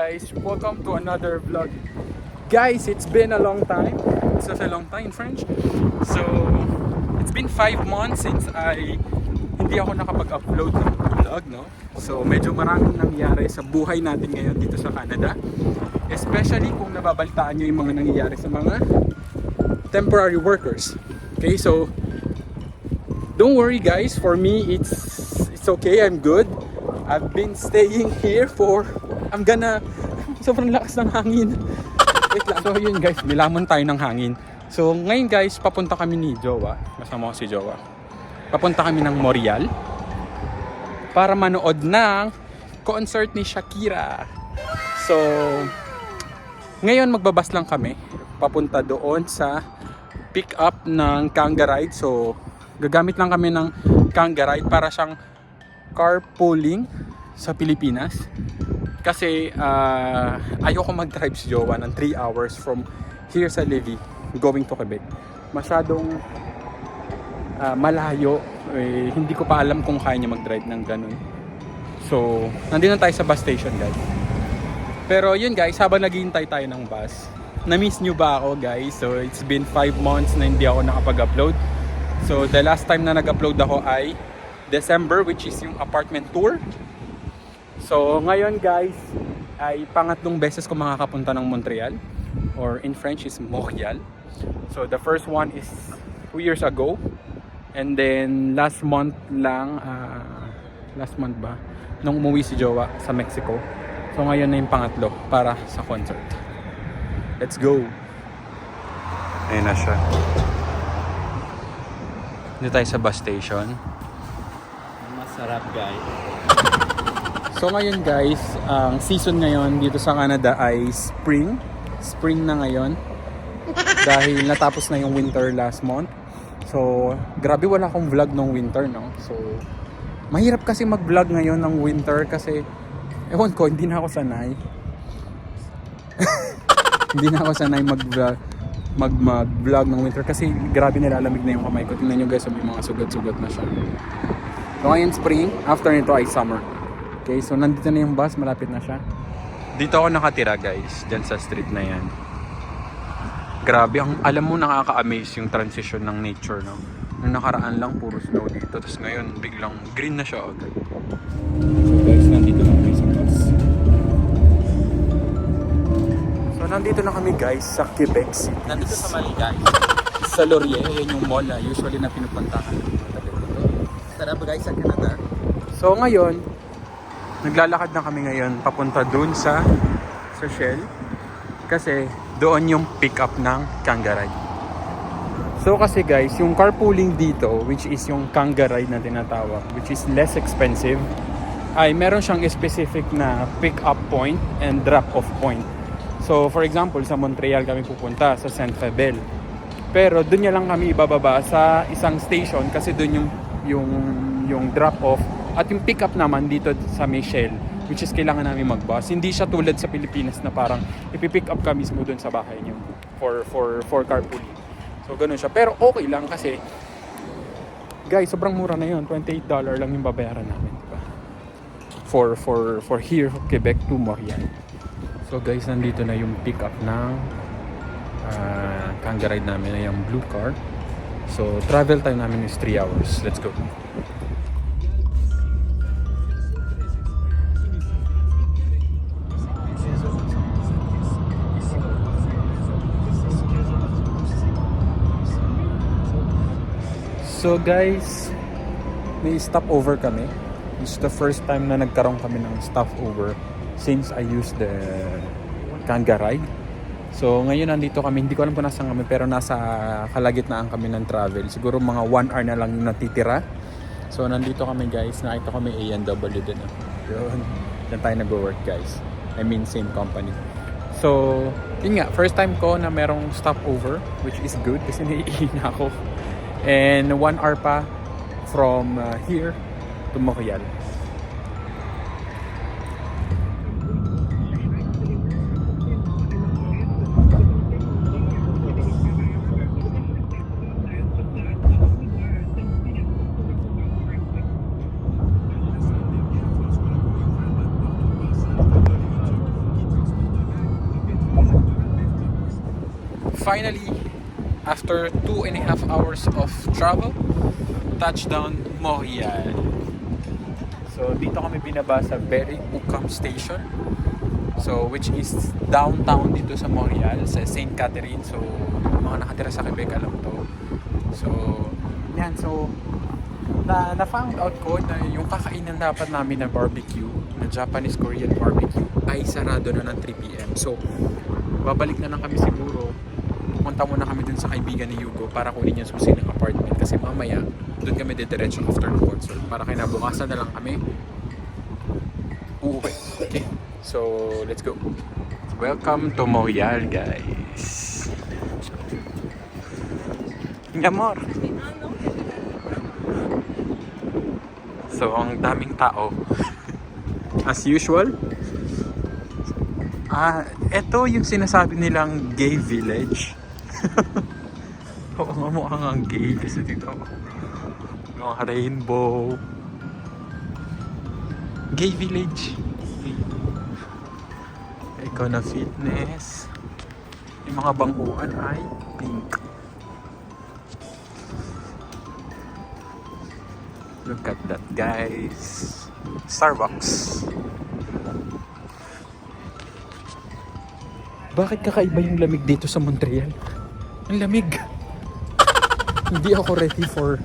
guys, welcome to another vlog. Guys, it's been a long time. It's a long time in French. So, it's been 5 months since hindi ako nakapag-upload ng vlog, no? So, medyo maraming nangyayari sa buhay natin ngayon dito sa Canada. Especially kung nababalitaan nyo yung mga nangyayari sa mga temporary workers. Okay, so don't worry guys, for me it's okay, I'm good. I've been staying here sobrang lakas ng hangin. Wait lang. So yun guys, nilamon tayo ng hangin. So ngayon guys, papunta kami ni Jowa. Kasama ko si Jowa. Papunta kami ng Montreal para manood ng concert ni Shakira. So ngayon magbabas lang kami papunta doon sa pick up ng Kanga Ride. So gagamit lang kami ng Kanga Ride para siyang carpooling sa Pilipinas. Kasi ayoko mag-drive si Jowa ng 3 hours from here sa Lévis going to Quebec. Masyadong malayo. Hindi ko pa alam kung kaya niya mag-drive ng ganun. So, nandito na tayo sa bus station guys. Pero yun guys, habang naghihintay tayo ng bus, na-miss nyo ba ako guys? So, it's been 5 months na hindi ako nakapag-upload. So, the last time na nag-upload ako ay December, which is yung apartment tour. So, ngayon guys, ay pangatlong beses ko makakapunta ng Montreal, or in French is Montreal. So, the first one is 2 years ago. And then, last month ba? Nung umuwi si Jowa sa Mexico. So, ngayon na yung pangatlo para sa concert. Let's go! Ayun na siya. Dito tayo sa bus station. Masarap guys. So ngayon guys, ang season ngayon dito sa Canada ay spring. Spring na ngayon. Dahil natapos na yung winter last month. So grabe, wala akong vlog ng winter, no? So mahirap kasi mag-vlog ngayon ng winter kasi ewan ko, hindi na ako sanay. Hindi na ako sanay mag-vlog ng winter kasi grabe, nilalamig na yung kamay ko. Tingnan nyo guys, may mga sugat-sugat na siya. So ngayon spring, after nito ay summer. Okay, so nandito na yung bus, malapit na siya. Dito ako nakatira guys, dyan sa street na yan. Grabe, alam mo, nakaka-amaze yung transition ng nature, no? Nung nakaraan lang, puro snow dito. Tapos ngayon, biglang green na siya agad. So guys, nandito na kami sa bus. So nandito na kami guys sa Quebec City. Nandito sa Mali guys. Sa Laurier, yun yung mall na usually na pinupuntahan. Sarap guys sa Canada. So ngayon, naglalakad na kami ngayon papunta dun sa Shell. Kasi doon yung pick up ng Kanga Ride. So kasi guys, yung carpooling dito, which is yung Kanga Ride na tinatawag, which is less expensive, ay meron siyang specific na pick up point and drop off point. So for example, sa Montreal kami pupunta sa Saint-Fabel. Pero doon niya lang kami ibababa sa isang station kasi doon yung drop off. At yung pick up naman dito sa Shell, which is kailangan namin mag-bus. Hindi siya tulad sa Pilipinas na parang ipipick up ka mismo doon sa bahay niyo for carpooling. So ganun siya. Pero okay lang kasi guys, sobrang mura na yun. $28 lang yung babayaran namin, diba? For here, Quebec to Montreal. So guys, nandito na yung pick up ng Kanga Ride namin na yung blue car. So travel time namin is 3 hours. Let's go. So guys, may stopover kami. This is the first time na nagkaroon kami ng stopover since I used the Kanga Ride. So ngayon nandito kami, hindi ko alam kung nasaan kami, pero nasa kalagitnaan kami ng travel. Siguro mga 1 hour na lang yung natitira. So nandito kami guys, nakita ko may A&W din. Yun, dyan tayo nag-work guys. I mean same company. So yun nga, first time ko na merong stopover, which is good kasi naiihi ako. And 1 hour pa from here to Montreal. finally, after 2.5 hours of travel, touchdown Montreal. So dito kami binaba sa Berry-UQAM Station. So which is downtown dito sa Montreal, sa St. Catherine. So mga nakatira sa Quebec alam to. So yan, so na-found out ko na yung kakainan dapat namin na barbecue, na Japanese Korean barbecue, ay sarado na ng 3 p.m. So babalik na lang kami siguro. Pupunta muna kami dun sa kaibigan ni Hugo para kunin yung susi ng apartment kasi mamaya dun kami didiretso after ng concert para kinabukasan na lang kami uuwi. Okay, so let's go. Welcome to Montreal, guys. Amor. So ang daming tao as usual. Ito yung sinasabi nilang gay village. Oo nga, mukhang ang gay kasi dito mga rainbow. Gay village. Ikaw na fitness. Yung mga bangkuan ay pink. Look at that, guys. Starbucks. Bakit kakaiba yung lamig dito sa Montreal? Ang lamig. Hindi ako ready for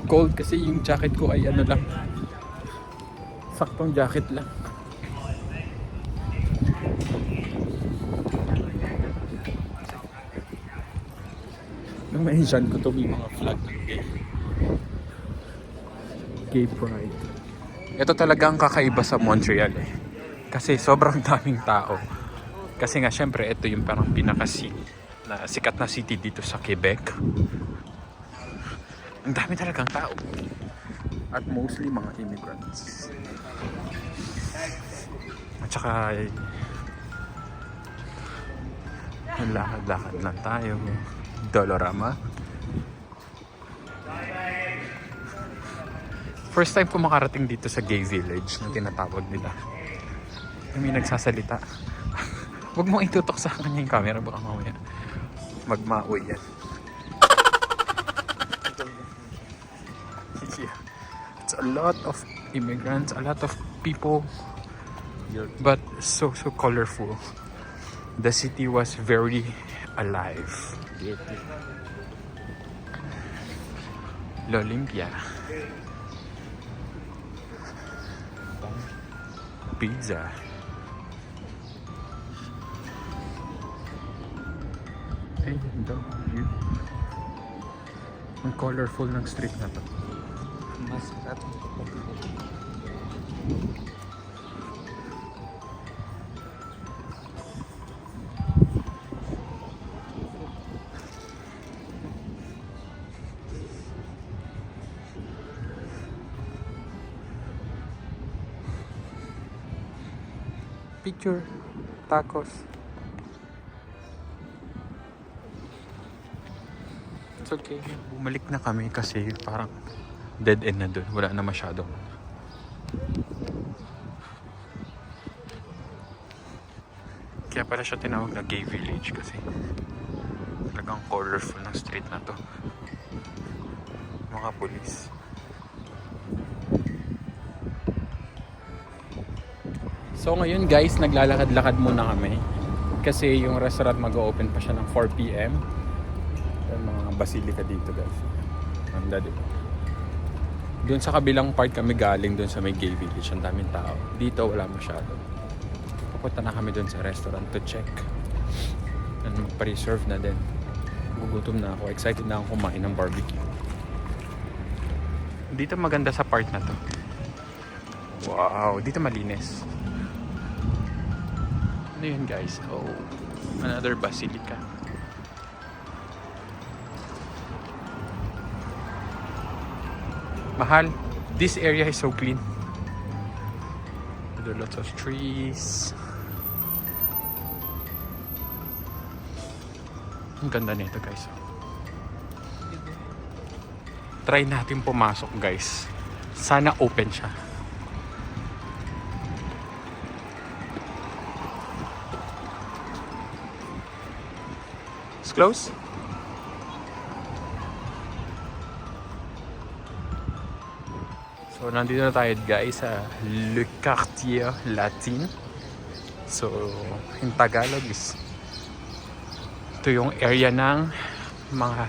cold kasi yung jacket ko ay ano lang. Saktong jacket lang. Na-mention ko to, may mga flag ng gay pride. Ito talaga ang kakaiba sa Montreal eh. Kasi sobrang daming tao. Kasi nga syempre ito yung parang sikat na city dito sa Quebec. Ang dami talagang tao. At mostly mga immigrants. At saka lakad-lakad lang tayo. Dolorama. First time ko makarating dito sa gay village na tinatawag nila. May nagsasalita. Huwag mong itutok sa kanya yung camera, baka mamaya magmaoy yan. Yeah. It's a lot of immigrants, a lot of people, but so colorful. The city was very alive. L'Olympia. Pizza. Ay, ganda. Ang colorful ng street na to. Masarap. Picture, tacos. It's okay. Bumalik na kami kasi parang dead end na dun. Wala na masyadong. Kaya pala siya tinawag na gay village kasi talagang colorful ng street na to. Mga pulis. So ngayon guys, naglalakad-lakad muna kami kasi yung restaurant mag-open pa siya ng 4 p.m. Yung mga basilika dito guys. Ganda diba? Doon sa kabilang part kami galing, doon sa may gay village, ang daming tao. Dito wala masyado. Pupunta na kami doon sa restaurant to check. And magpa-reserve na din. Gugutom na ako. Excited na ako kumain ng barbecue. Dito maganda sa part na to. Wow, dito malinis. Ano yun guys? Oh, another basilica. Mahal. This area is so clean. There are lots of trees. Ang ganda nito guys. Try natin pumasok guys. Sana open siya. It's close? So, nandito na tayo guys sa Le Quartier Latin. So, in Tagalog is ito yung area ng mga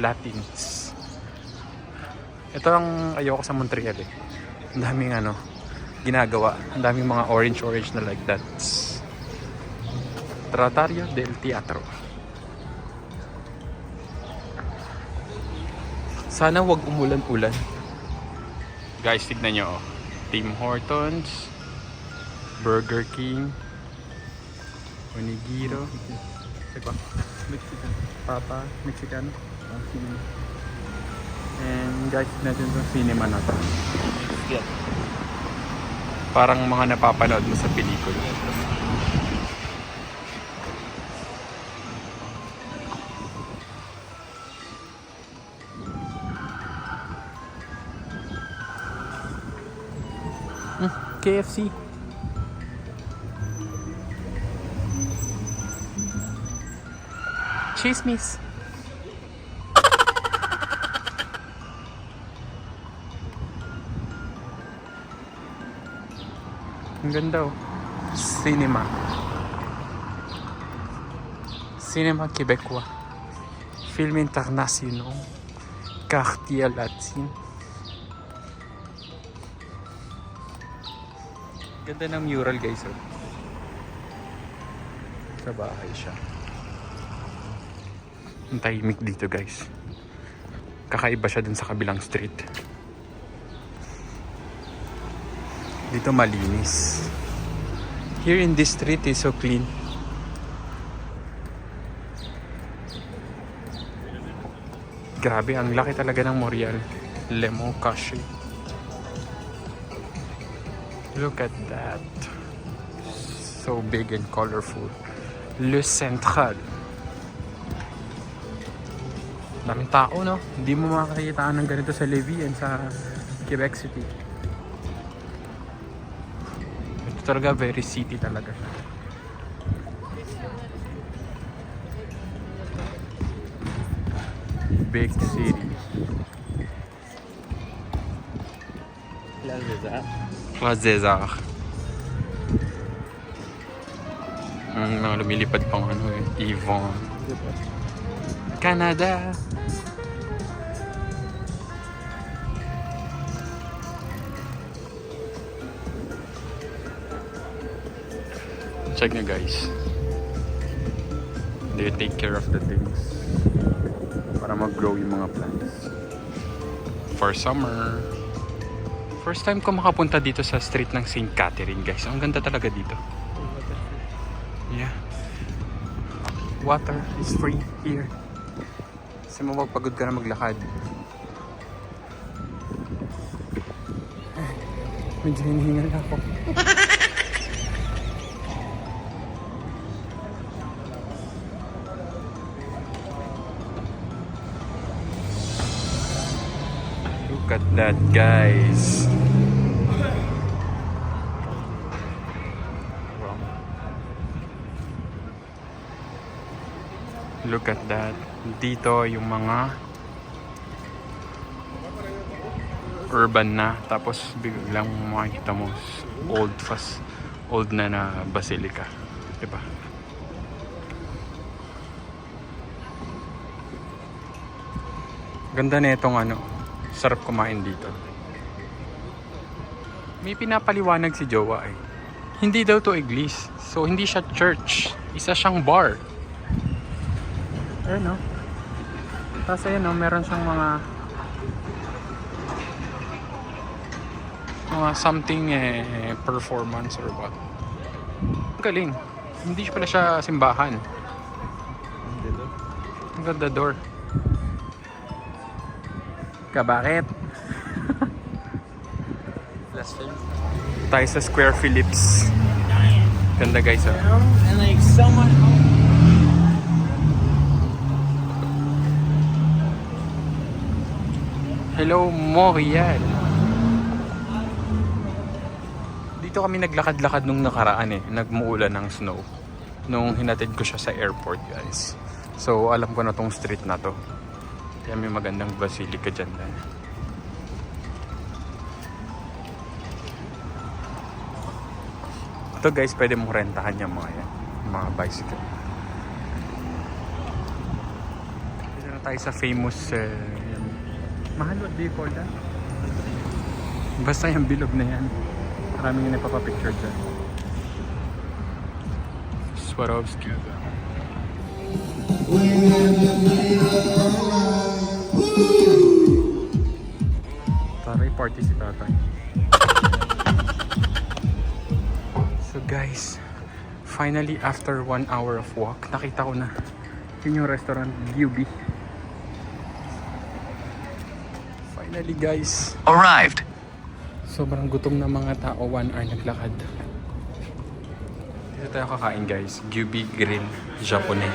Latins. Ito ang ayoko sa Montreal eh. Ang daming ginagawa. Ang daming mga orange na like that. Tratario del Teatro. Sana wag umulan-ulan. Guys, tignan nyo. Tim Hortons, Burger King, Onigiro, Mexican. Papa, Mexican. And guys, natin sa cinema na to. Yeah. Parang mga napapanood mo sa pelikula. KFC. Chismis. Ang ganda oh. Cinema. Cinema Québécois. Film international. Quartier Latin. Ganda ng mural guys oh. Sa bahay siya. Ang tahimik dito guys. Kakaiba siya dun sa kabilang street. Dito malinis. Here in this street is so clean. Grabe, ang laki talaga ng Montreal. Lemon Cache. Look at that. So big and colorful. Le Central. Daming tao, no? Hindi mo makakakitaan ng ganito sa Lévis and sa Quebec City. Ito talaga, very city talaga siya. Big city. Place des Arts. Mga lumilipad pang Yvon. Canada. Check nyo guys. They take care of the things para mag-grow yung mga plants. For summer. First time ko makapunta dito sa street ng St. Catherine guys. Ang ganda talaga dito. Yeah. Water is free here. Kasi mapagpagod ka na maglakad. Medyo hinihingal ako. Look at that guys. Look at that. Dito yung mga urban na, tapos biglang makikita mo old na basilica, diba? Ganda na itong sarap kumain dito. May pinapaliwanag si Jowa eh. Hindi daw to iglesia, so hindi siya church, isa siyang bar. Ayun, no? Tapos ayun, no? Meron siyang mga something performance or what. Galing. Hindi pala siya simbahan. Ang ganda door. Bakit? Tayo sa Square Phillips. Ganda guys, oh. And like someone. Hello, Montreal. Dito kami naglakad-lakad nung nakaraan eh. Nagmuulan ng snow. Nung hinatid ko siya sa airport, guys. So alam ko na tong street na to. Kaya may magandang basilica dyan na. Ito guys, pwede mong rentahan yung mga yan. Mga bicycle. Dito na tayo sa famous mahal, what do you call that? Basta yung bilog na yan. Maraming yung napapapicture dyan. Swarovski. Taray, party si tatay. So guys, finally after 1 hour of walk, nakita ko na yun yung restaurant UB. Finally guys, Arrived. sobrang gutom na mga tao, 1 hour naglakad. Dito tayo kakain guys, Gyubi Grill Japonais.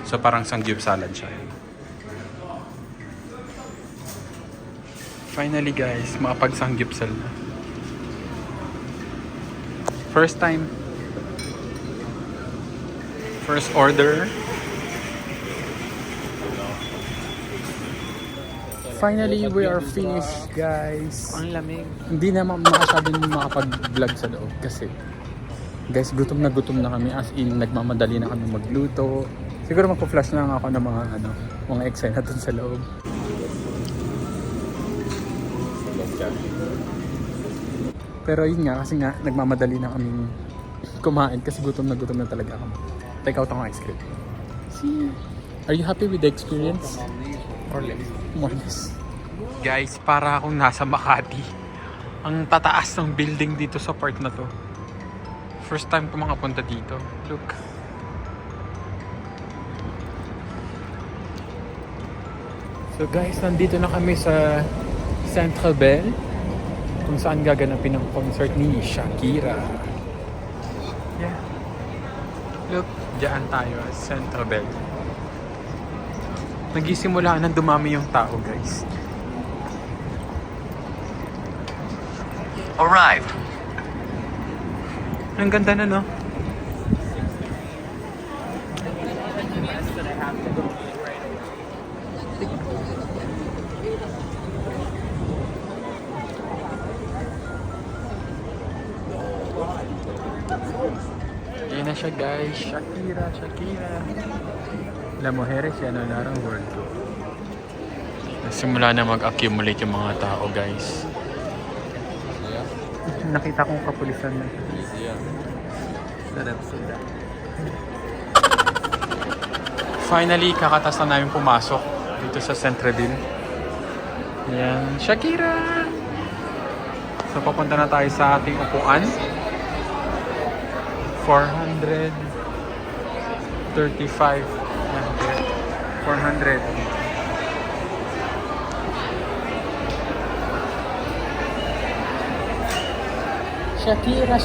So parang sangyup salad siya. Finally guys, makapag-sangyupsal na. First time. First order. Finally, we are finished guys. Ang lamig. Hindi na masyadong makapag-vlog sa loob kasi guys, gutom na kami, as in nagmamadali na kami magluto. Siguro magpo-flash na lang ako ng mga eksena dun sa loob. Pero yun nga, kasi nga nagmamadali na kaming kumain kasi gutom na talaga kami. Take out ang ice cream. See? Are you happy with the experience? Or less. More or less. Guys, para akong nasa Makati. Ang tataas ng building dito sa part na to. First time ko makapunta dito. Look. So guys, nandito na kami sa Centre Bell, kung saan gaganapin ang concert ni Shakira. Yeah. Look, diyan tayo sa Centre Bell. Nagisimula na dumami yung tao guys. Arrived. Ang ganda na, no? Ayan na siya guys. Shakira. La Mujeres yan ang larang world tour. Nagsimula na mag-accumulate yung mga tao guys. Nakita kong kapulisan na. Finally, kakatas na namin pumasok dito sa Centreville. Ayan, Shakira! So, papunta na tayo sa ating upuan. 435. Ayan, 400. Shakira.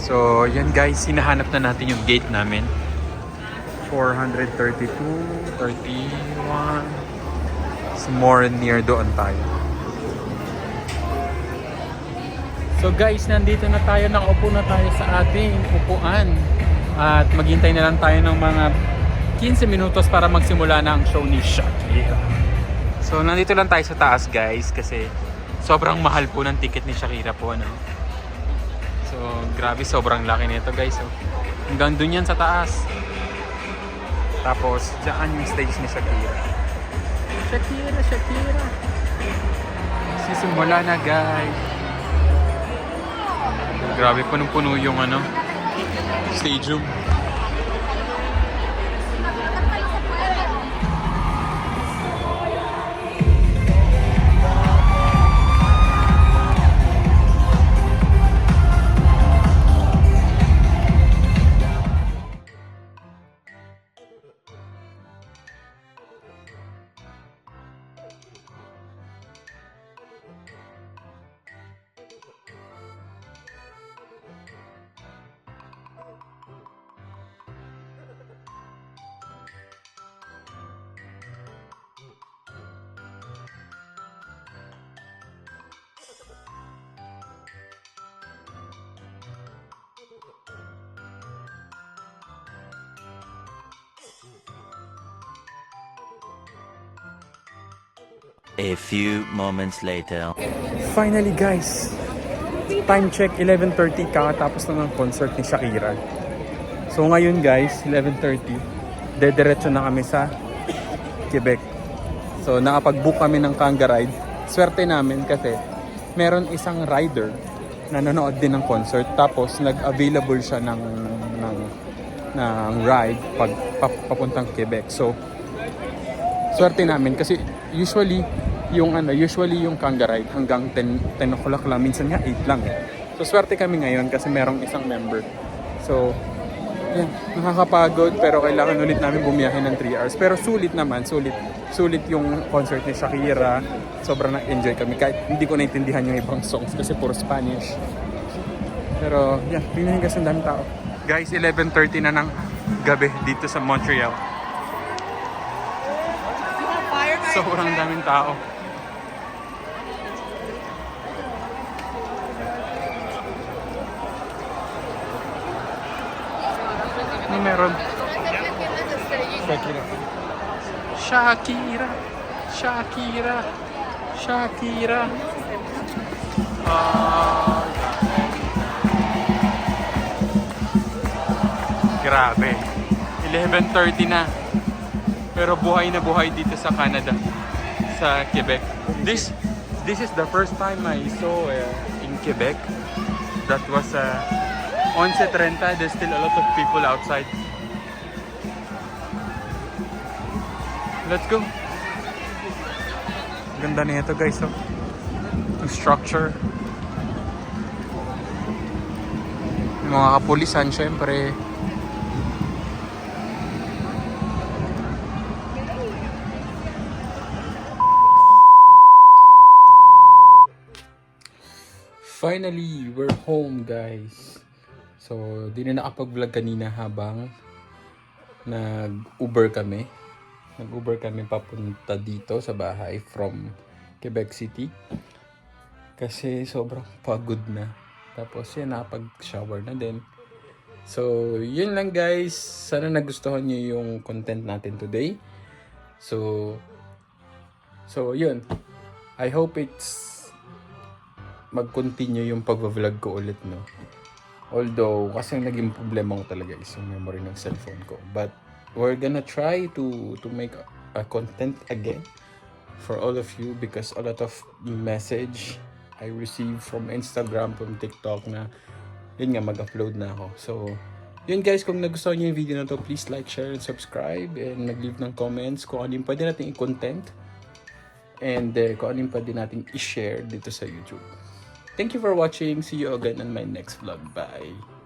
So, yan guys, hinahanap na natin yung gate namin. 432, 31. It's more near doon tayo. So guys, nandito na tayo, nakaupo na tayo sa ating upuan. At maghintay na lang tayo ng mga 15 minutos para magsimula na ang show ni Shakira. So, nandito lang tayo sa taas guys kasi sobrang mahal po ng ticket ni Shakira po, ano. So, grabe, sobrang laki nito guys. So, hanggang dun yan sa taas. Tapos, dyan yung stage ni Shakira. Shakira. Sisimula na guys. Grabe, punong-puno yung stadium. A few moments later. Finally guys, time check 11:30, kakatapos na ng concert ni Shakira. So ngayon guys, 11:30, dediretso na kami sa Quebec. So nakapag-book kami ng Kanga Ride. Swerte namin kasi meron isang rider na nanood din ng concert, tapos nag-available siya ng ride papuntang Quebec. So swerte namin kasi usually yung Kanga Ride hanggang 10 o'clock lang, minsan nga 8 lang eh. So swerte kami ngayon kasi merong isang member. So yeah, nakakapagod pero kailangan ulit namin bumiyahe ng 3 hours. Pero sulit naman, sulit yung concert ni Shakira. Sobrang na-enjoy kami kahit hindi ko naintindihan yung ibang songs kasi puro Spanish. Pero yeah, tingnan kasi ang daming tao. Guys, 11:30 na ng gabi dito sa Montreal. Sobrang daming tao. Ano meron? Shakira. Grabe. 11:30 na. Pero buhay na buhay dito sa Canada, sa Quebec. This is the first time I saw in Quebec. That was 11:30. There's still a lot of people outside. Let's go. Ganda nito guys, oh. Yung structure. Yung mga kapulisan, syempre. Finally, we're home guys. So, di na nakapag-vlog kanina habang nag-Uber kami. Nag-Uber kami papunta dito sa bahay from Quebec City. Kasi sobrang pagod na. Tapos yan, nakapag-shower na din. So, yun lang guys. Sana nagustuhan nyo yung content natin today. So yun. I hope it's mag-continue yung pag-vlog ko ulit, no? Although, kasi ang naging problema ko talaga is yung memory ng cellphone ko. But, we're gonna try to make a content again for all of you because a lot of message I received from Instagram, from TikTok na yun nga, mag-upload na ako. So, yun guys, kung nagustuhan nyo yung video na to, please like, share, and subscribe. And mag-leave ng comments kung ano yung pwede natin i-content. And kung ano yung pwede natin i-share dito sa YouTube. Thank you for watching. See you again on my next vlog. Bye!